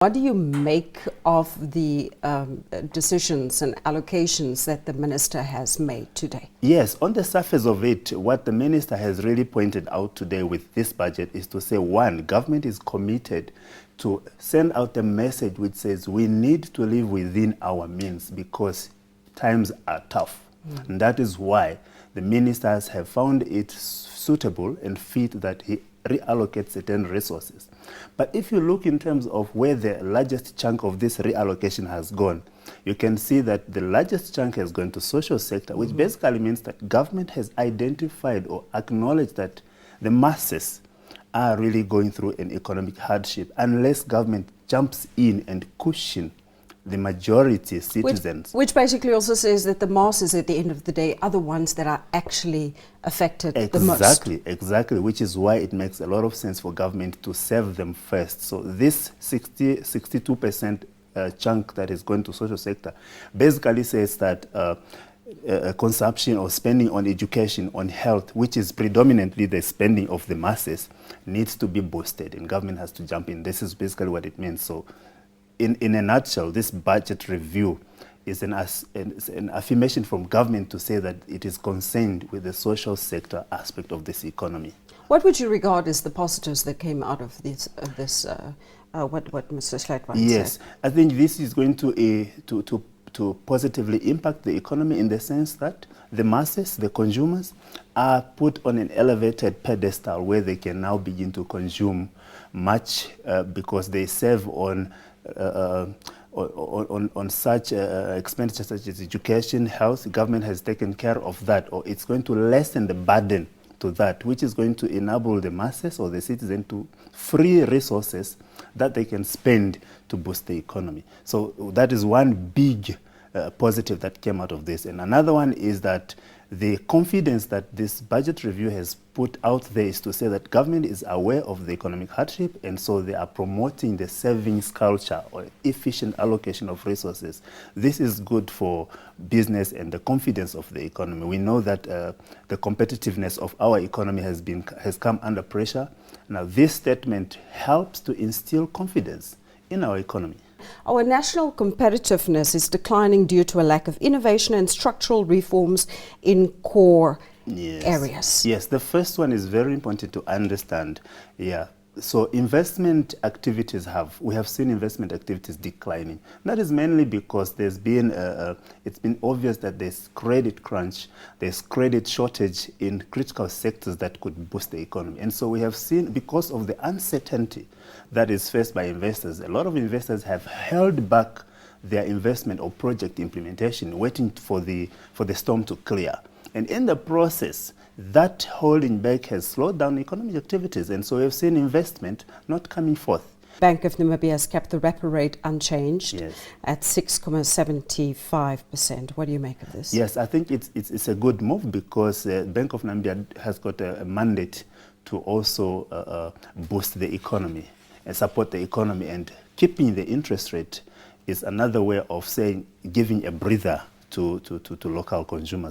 What do you make of the decisions and allocations that the minister has made today? Yes, on the surface of it, what the minister has really pointed out today with this budget is to say, one, government is committed to send out a message which says we need to live within our means because times are tough. And that is why the ministers have found it suitable and fit that he reallocate certain resources. But if you look in terms of where the largest chunk of this reallocation has gone, you can see that the largest chunk has gone to social sector, which basically means that government has identified or acknowledged that the masses are really going through an economic hardship unless government jumps in and cushion the majority citizens. Which basically also says that the masses at the end of the day are the ones that are actually affected the most. Exactly, which is why it makes a lot of sense for government to serve them first. So this 62% chunk that is going to social sector basically says that consumption or spending on education, on health, which is predominantly the spending of the masses, needs to be boosted and government has to jump in. This is basically what it means. So in a nutshell, this budget review is an affirmation from government to say that it is concerned with the social sector aspect of this economy. What would you regard as the positives that came out of this, what Mr. Schleitman said? Yes, I think this is going to positively impact the economy in the sense that the masses, the consumers, are put on an elevated pedestal where they can now begin to consume much because they save on such expenditure such as education, health. The government has taken care of that, or it's going to lessen the burden to that, which is going to enable the masses or the citizen to free resources that they can spend to boost the economy. So that is one big positive that came out of this. And another one is that the confidence that this budget review has put out there is to say that government is aware of the economic hardship, and so they are promoting the savings culture or efficient allocation of resources. This is good for business and the confidence of the economy. We know that the competitiveness of our economy has come under pressure. Now, this statement helps to instill confidence in our economy. Our national competitiveness is declining due to a lack of innovation and structural reforms in core areas. Yes, the first one is very important to understand. Yeah. So investment activities we have seen investment activities declining. That is mainly because there's been, it's been obvious that there's credit crunch, there's credit shortage in critical sectors that could boost the economy. And so we have seen, because of the uncertainty that is faced by investors, a lot of investors have held back their investment or project implementation, waiting for the storm to clear. And in the process, that holding back has slowed down economic activities, and so we've seen investment not coming forth. Bank of Namibia has kept the repo rate unchanged at 6.75%. What do you make of this? Yes, I think it's a good move because Bank of Namibia has got a mandate to also boost the economy and support the economy, and keeping the interest rate is another way of saying giving a breather to local consumers.